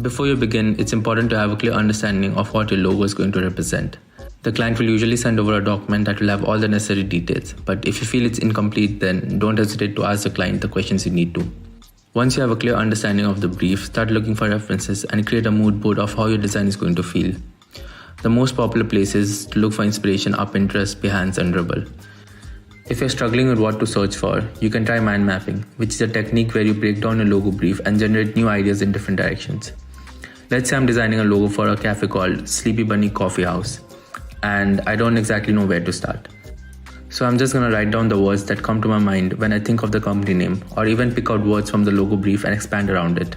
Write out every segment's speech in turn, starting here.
Before you begin, it's important to have a clear understanding of what your logo is going to represent. The client will usually send over a document that will have all the necessary details, but if you feel it's incomplete, then don't hesitate to ask the client the questions you need to. Once you have a clear understanding of the brief, start looking for references and create a mood board of how your design is going to feel. The most popular places to look for inspiration are Pinterest, Behance, and Dribbble. If you're struggling with what to search for, you can try mind mapping, which is a technique where you break down a logo brief and generate new ideas in different directions. Let's say I'm designing a logo for a cafe called Sleepy Bunny Coffee House, and I don't exactly know where to start. So I'm just gonna write down the words that come to my mind when I think of the company name, or even pick out words from the logo brief and expand around it.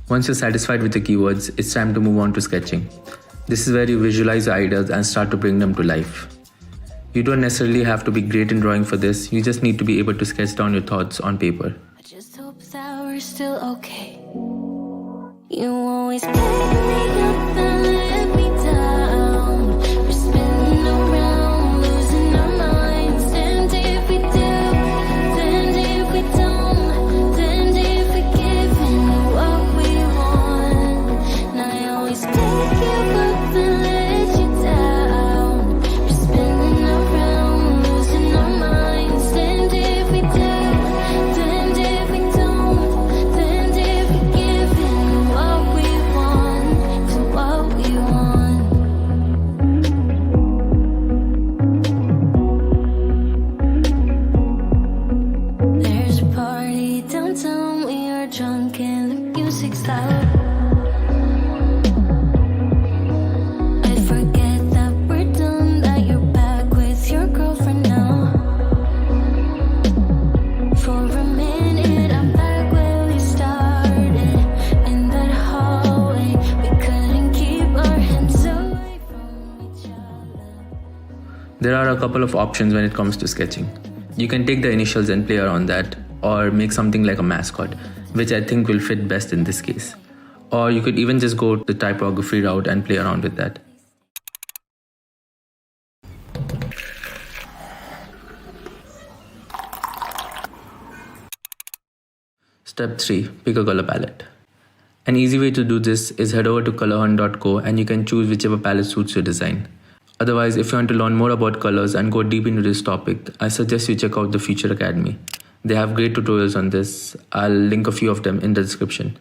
Once you're satisfied with the keywords, it's time to move on to sketching. This is where you visualize your ideas and start to bring them to life. You don't necessarily have to be great in drawing for this, you just need to be able to sketch down your thoughts on paper. I just hope that we're still okay. You always pick me up and let me down. We're spinning around, losing our minds. And if we do, then if we don't, then if we give in what we want. And I always pick you up and let you down. We're spinning around, losing our minds. And if we do, then if we don't, then if we give in what we want to what we want. There's a party downtown, we are drunk and the music's loud. I forget that we're done, that you're back with your girlfriend now. For a minute I'm back where we started, in that hallway. We couldn't keep our hands away from each other. There are a couple of options when it comes to sketching. You can take the initials and play around that, or make something like a mascot, which I think will fit best in this case. Or you could even just go the typography route and play around with that. Step 3. Pick a color palette. An easy way to do this is head over to colorhunt.co and you can choose whichever palette suits your design. Otherwise, if you want to learn more about colors and go deep into this topic, I suggest you check out the Future Academy. They have great tutorials on this. I'll link a few of them in the description.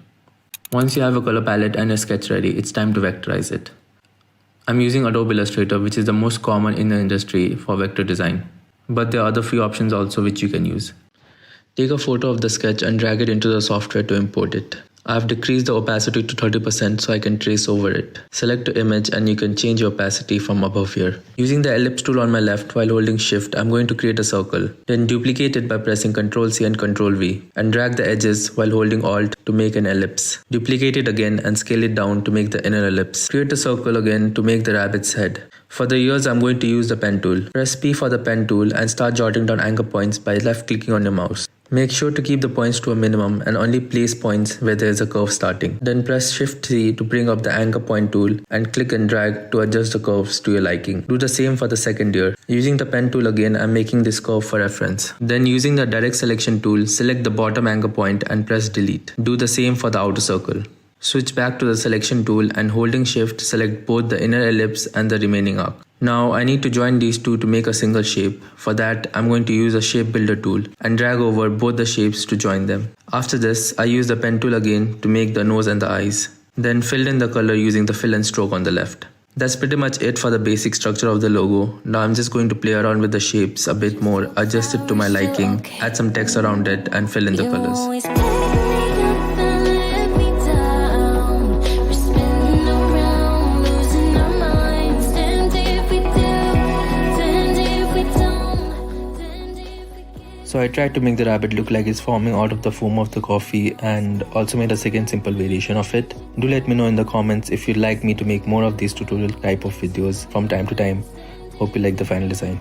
Once you have a color palette and a sketch ready, it's time to vectorize it. I'm using Adobe Illustrator, which is the most common in the industry for vector design. But there are other free options also which you can use. Take a photo of the sketch and drag it into the software to import it. I've decreased the opacity to 30% so I can trace over it. Select the image and you can change the opacity from above here. Using the ellipse tool on my left while holding shift, I'm going to create a circle. Then duplicate it by pressing Ctrl C and Ctrl V and drag the edges while holding Alt to make an ellipse. Duplicate it again and scale it down to make the inner ellipse. Create a circle again to make the rabbit's head. For the ears, I'm going to use the pen tool. Press P for the pen tool and start jotting down anchor points by left clicking on your mouse. Make sure to keep the points to a minimum and only place points where there is a curve starting. Then press Shift C to bring up the anchor point tool and click and drag to adjust the curves to your liking. Do the same for the second ear. Using the pen tool again, I'm making this curve for reference. Then using the direct selection tool, select the bottom anchor point and press delete. Do the same for the outer circle. Switch back to the selection tool and holding shift, select both the inner ellipse and the remaining arc. Now I need to join these two to make a single shape. For that, I'm going to use a shape builder tool and drag over both the shapes to join them. After this, I use the pen tool again to make the nose and the eyes. Then fill in the color using the fill and stroke on the left. That's pretty much it for the basic structure of the logo. Now I'm just going to play around with the shapes a bit more, adjust it to my liking, add some text around it and fill in the colors. So I tried to make the rabbit look like it's forming out of the foam of the coffee and also made a second simple variation of it. Do let me know in the comments if you'd like me to make more of these tutorial type of videos from time to time. Hope you like the final design.